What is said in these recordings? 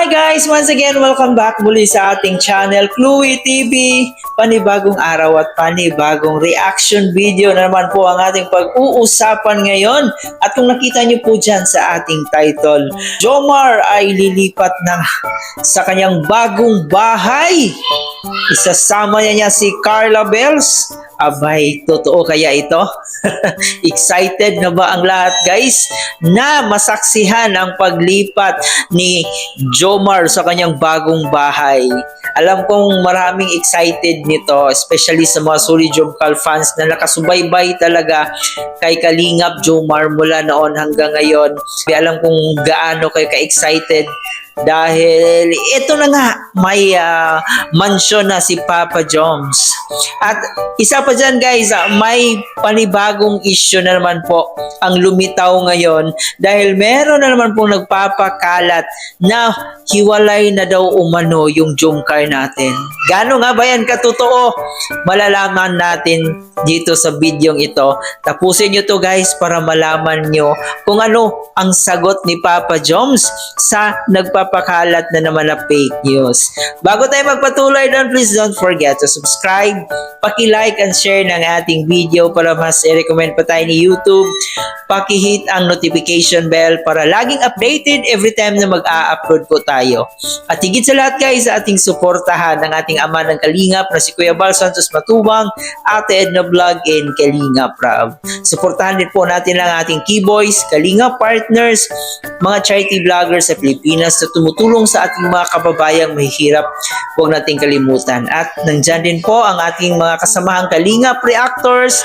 Guys, once again, welcome back muli sa ating channel, Chloe TV. Panibagong araw at panibagong reaction video na naman po ang ating pag-uusapan ngayon. At kung nakita niyo po dyan sa ating title, Jomar ay lilipat na sa kanyang bagong bahay. Isasama niya si Carla Bells. Abay, totoo kaya ito? Excited na ba ang lahat, guys, na masaksihan ang paglipat ni Jomar sa kanyang bagong bahay? Alam kong maraming excited nito, especially sa mga Solid Jomcar fans na nakasubaybay talaga kay Kalingap Jomar mula noon hanggang ngayon. Alam kong gaano kayo ka-excited dahil ito na nga, may mansion na si Papa Joms. At isa pa dyan, guys, may panibagong issue na naman po ang lumitaw ngayon dahil meron na naman pong nagpapakalat na hiwalay na daw umano yung Jomcar natin. Gano'n nga ba yan katotoo? Malalaman natin dito sa videong ito. Tapusin nyo to, guys, para malaman nyo kung ano ang sagot ni Papa Joms sa nagpapakalat na naman na fake news. Bago tayo magpatuloy doon, please don't forget to subscribe, paki-like and share ng ating video para mas i-recommend pa tayo ni YouTube. Paki-hit ang notification bell para laging updated every time na mag-a-upload po tayo. At higit sa lahat, guys, sa ating suportahan ng ating ama ng Kalingap na si Kuya Bal Santos Matubang, Ate Edna Vlog, and Kalingap Rab. Suportahan din po natin ang ating Keyboys, Kalingap Partners, mga charity vloggers sa Pilipinas na tumutulong sa ating mga kababayang mahihirap. Huwag nating kalimutan. At nandyan din po ang ating mga kasamahang Kalingap Reactors,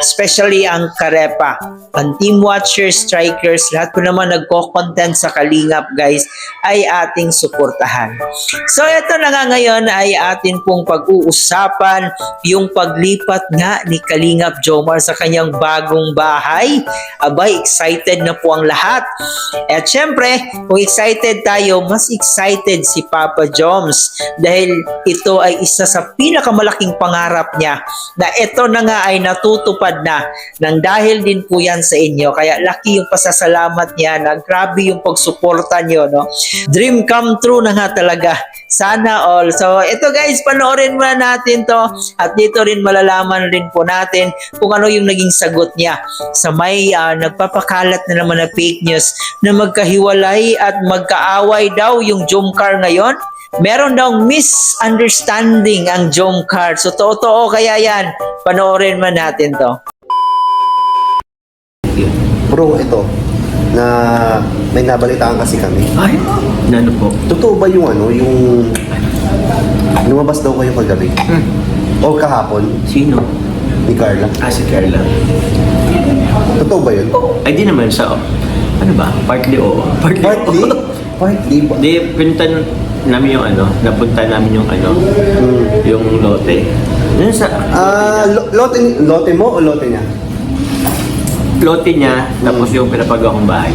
especially ang Karepa, ang Team Watchers, Strikers, lahat po naman nagko-content sa Kalingap, guys, ay ating suportahan. So ito na nga ngayon ay atin pong pag-uusapan yung paglipat nga ni Kalingap Jomar sa kanyang bagong bahay. Abay, excited na po ang lahat. At syempre, kung excited tayo, mas excited si Papa Joms dahil ito ay isa sa pinakamalaking pangarap niya na ito na nga ay natutupad na nang dahil din po yan sa inyo. Kaya laki yung pasasalamat niya na grabe yung pagsuporta niyo, no? Dream come true na nga talaga. Sana all. So ito, guys, panoorin muna natin to at dito rin malalaman rin po natin kung ano yung naging sagot niya sa may nagpapakalat na naman na fake news na magkahiwalay at magkaaway daw yung Jomcar ngayon. Meron daw misunderstanding ang Jomcar. So totoo kaya yan? Panoorin man natin to. Bro, ito na may nabalitaan kasi kami. Ay, ano po? Totoo ba yung yung lumabas daw kayo kagabi? O kahapon Sino? ni Carla? Si Carla. Totoo ba yun? Ay, di naman sa, ano ba? Partly oo. Partly? Partly? Di, pinuntan namin yung napunta namin yung yung lote. Yun sa, Lote mo o lote niya? lote niya, tapos yung pinapagawa kong bahay.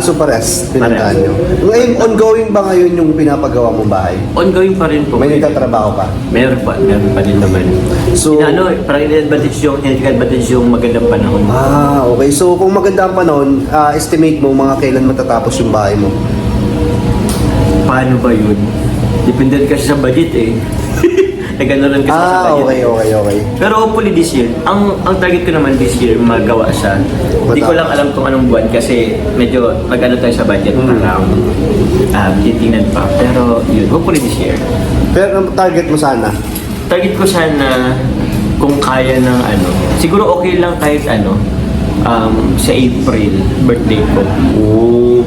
So pares, pinuntahan Pares. nyo. Ngayon, ongoing ba ngayon yung pinapagawa mong bahay? Ongoing pa rin po. May nagtatrabaho pa? Meron pa din naman. So, parang in-advantage yung magandang panahon. Okay. So, kung maganda ang panahon, estimate mo mga kailan matatapos yung bahay mo? Paano ba yun? Depende kasi sa budget eh. Gano'n rin kasi sa budget. Okay. Pero hopefully this year, ang target ko naman this year, magawa siya. Hindi ko lang alam kung anong buwan kasi medyo tayo sa budget para titingnan pa. Pero yun, hopefully this year. Pero ang target mo sana? Target ko sana kung kaya ng siguro okay lang kahit sa April, birthday ko.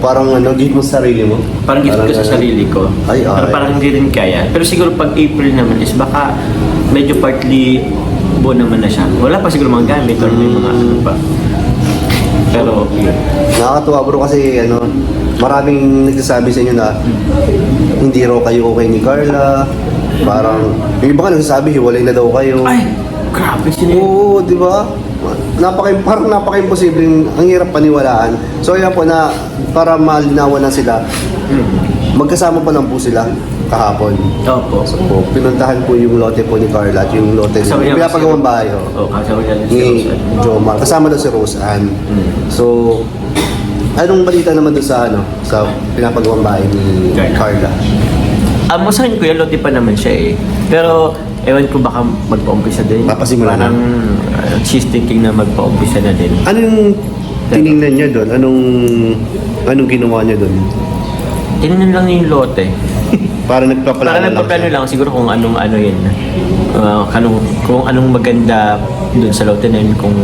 Parang gift mo sa sarili mo? Parang gift ko sa sarili ko. Pero parang hindi rin kaya. Pero siguro pag April naman is baka medyo partly buo naman na siya. Wala pa siguro mga gamit or may mga pa. Pero yun. Nakakatuwa, bro, kasi maraming nagsasabi sa inyo na hindi raw kayo okay ni Carla. Parang yung iba nga nagsasabi hiwalay na daw kayo. Ay! Grabe sila. Oo, di ba? Parang napaka-imposibleng, ang hirap paniwalaan. So ayan po na, para malinawan na sila, magkasama pa lang po sila kahapon. Opo. So pinuntahan po yung lote po ni Carla at yung lote Kasama niya yung pinapagawang bahay. kasama niya Ni Jomar. Kasama daw si Rose Ann. So, Anong balita naman doon sa sa pinapagawang bahay ni Carla? Masahin ko yan, lote pa naman siya eh. Pero, ewan ko baka magpa-umpisa din. Papasimula na. Parang she's thinking na magpa-umpisa na din. Anong tiningnan niya doon? Anong ginawa niya doon? Tinignan lang yung lote. Para nagpaplano Parang lang nagpaplano siya. lang siguro kung anong ano yun. Kung anong maganda dun sa lote na yun. Kung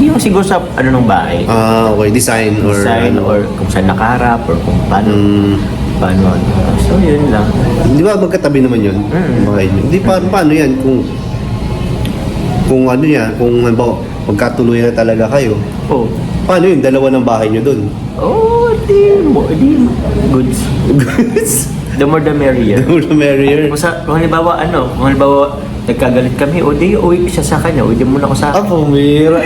yung siguro sa ano ng bahay. Okay. Design Or kung saan nakaharap or kung paano. Paano. So yun lang. Di ba magkatabi naman yun? Okay. Hindi paano yan kung ano yan, kung halimbawa magkatuloy na talaga kayo. Oh. Paano yun? Dalawa ng bahay nyo doon? Oh, di goods. The more the merrier. The merrier. Kung halimbawa nagkagalit kami, o di uwi siya sa kanya, uwi din muna ako sa akin. Ako, mira.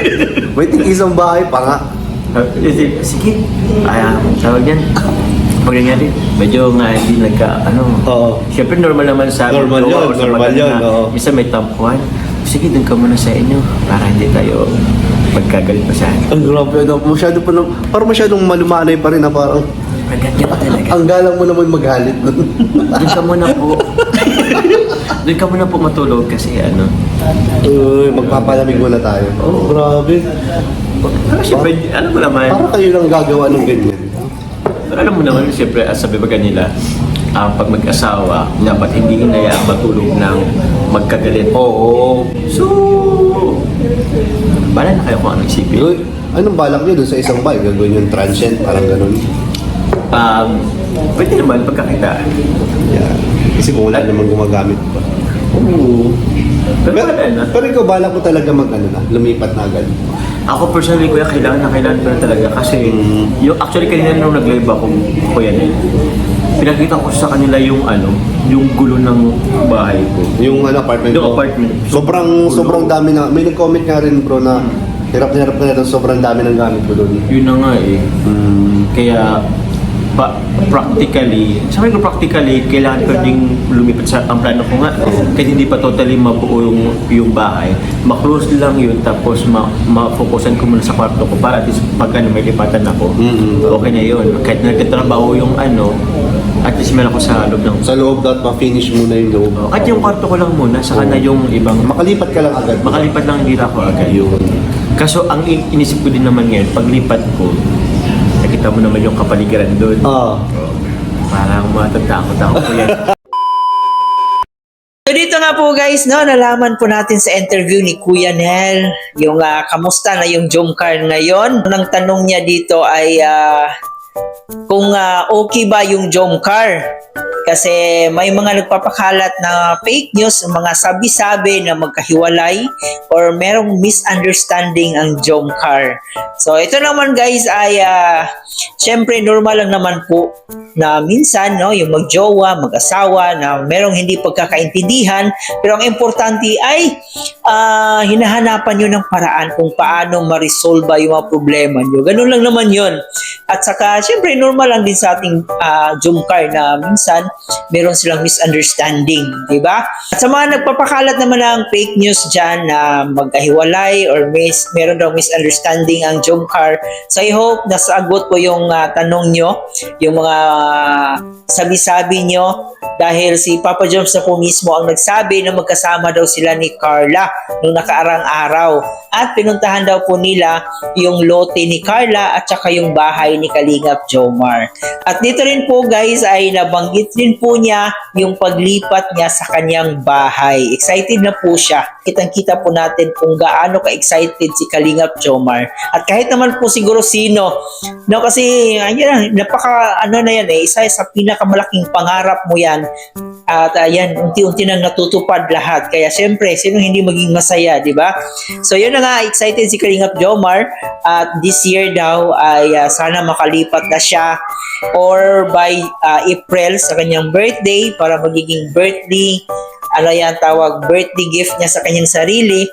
May isang bahay pa nga. Sige, tawag yan. Pag nangyari, medyo nga hindi Oo. Siyempre normal naman sa Normal jowa yun, or sa normal partner yun, na oo. minsan may tampuhan. Sige, dun ka muna sa inyo para hindi tayo magkagalit pa sa akin. Ang grabe, parang masyadong malumanay pa rin na parang, Ganyan pa talaga. ang galang mo naman magalit nun. Doon ka muna po. Doon ka muna po matulog kasi Uy, magpapalamig muna tayo. Oh, grabe. Siyempre, alam mo naman. Parang kayo lang gagawa ng ganyan. Pero alam mo naman, siyempre, sabi ba nila, pag mag-asawa, dapat hindi hinayaan matulog ng magkagalit. Oo. So, bala na kayo kung anong isipin. Uy, anong balak niyo dun sa isang bahay? Gagawin yung transient, parang ganun. Pwede naman pagkakita. Yeah. Kasi kung wala namang gumagamit pa. Oo. Pero wala na. Pero ikaw, balak mo talaga lumipat na agad. Ako personally, kuya, kailangan ko na talaga kasi yung actually kanina nung nag-live ako, kuya pinakita ko sa kanila yung gulo ng bahay ko. Yung apartment Yung ko. apartment. Sobrang dami na. May nag-comment nga rin bro na hirap na doon, sobrang dami ng gamit ko doon. Yun na nga eh. Kaya practically, kailangan ko ding lumipat sa ang plano ko nga. Kahit hindi pa totally mabuo yung bahay. Ma-close lang yun, tapos ma-focusan ko muna sa kwarto ko para at least pag may lipatan ako, okay na yun. Kahit nagtatrabaho yung at least meron ako sa loob ng... Sa loob dapat ma-finish muna yung loob. At yung kwarto ko lang muna, saka na yung ibang... Makalipat ka lang agad. Makalipat lang hindi ako agad. Yun. Kaso ang inisip ko din naman ngayon, paglipat ko, nakita mo naman yung kapaligiran doon. Parang matatakot ako po yan. So dito nga po guys, nalaman po natin sa interview ni Kuya Nel yung kamusta na yung Jomcar ngayon. Ang tanong niya dito ay kung okay ba yung Jomcar. Kasi may mga nagpapakalat na fake news, mga sabi-sabi na magkahiwalay or merong misunderstanding ang Jomcar. So ito naman guys ay syempre normal lang naman po na minsan yung magjowa, mag-asawa na merong hindi pagkakaintindihan, pero ang importante ay hinahanapan nyo ng paraan kung paano ma-resolve yung mga problema nyo. Ganun lang naman yun. At saka syempre normal lang din sa ating Jomcar na minsan meron silang misunderstanding, di ba? At sa mga nagpapakalat naman ng fake news dyan na magkahiwalay or meron daw misunderstanding ang Jomcar, so I hope nasagot ko yung tanong nyo, yung mga sabi-sabi nyo, dahil si Papa Joms na po mismo ang nagsabi na magkasama daw sila ni Carla nung nakaarang araw at pinuntahan daw po nila yung lote ni Carla at saka yung bahay ni Kalingap Jomar. At dito rin po guys ay nabanggit din po niya yung paglipat niya sa kanyang bahay. Excited na po siya. Kitang-kita po natin kung gaano ka-excited si Kalingap Jomar. At kahit naman po siguro sino, kasi napaka na yan isa sa pinakamalaking pangarap mo yan. At ayan, unti-unti nang natutupad lahat. Kaya syempre, sino hindi maging masaya, di ba? So yun na nga, excited si Kalingap Jomar. At this year daw ay sana makalipat na siya or by April sa kanyang birthday para magiging birthday birthday gift niya sa kanyang sarili.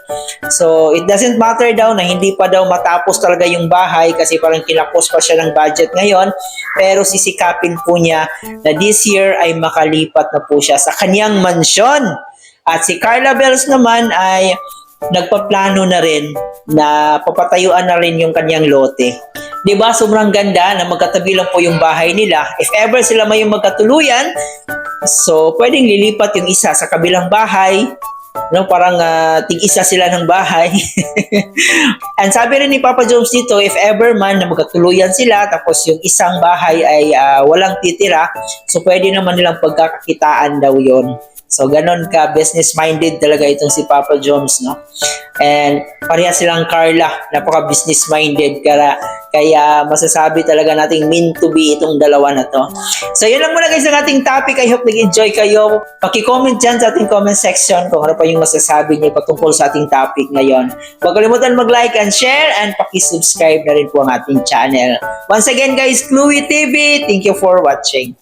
So, it doesn't matter daw na hindi pa daw matapos talaga yung bahay kasi parang kinapos pa siya ng budget ngayon. Pero sisikapin po niya na this year ay makalipat na po siya sa kanyang mansyon. At si Carla Bells naman ay nagpaplano na rin na papatayuan na rin yung kanyang lote. Di ba sobrang ganda na magkatabi lang po yung bahay nila. If ever sila may magkatuluyan, so pwedeng lilipat yung isa sa kabilang bahay. No, parang tig-isa sila ng bahay. And sabi rin ni Papa Jones dito, if ever man na magkatuluyan sila, tapos yung isang bahay ay walang titira, so pwede naman nilang pagkakakitaan daw yon. So, ganon ka, business-minded talaga itong si Papa Jones, no? And pareha silang Carla, napaka-business-minded. Kaya masasabi talaga nating meant to be itong dalawa na to. So, yun lang muna guys ang ating topic. I hope nag-enjoy kayo. Paki-comment dyan sa ating comment section kung ano pa yung masasabi niyo patungkol sa ating topic ngayon. Huwag kalimutan mag-like and share and paki-subscribe na rin po ang ating channel. Once again guys, Chloe TV, thank you for watching.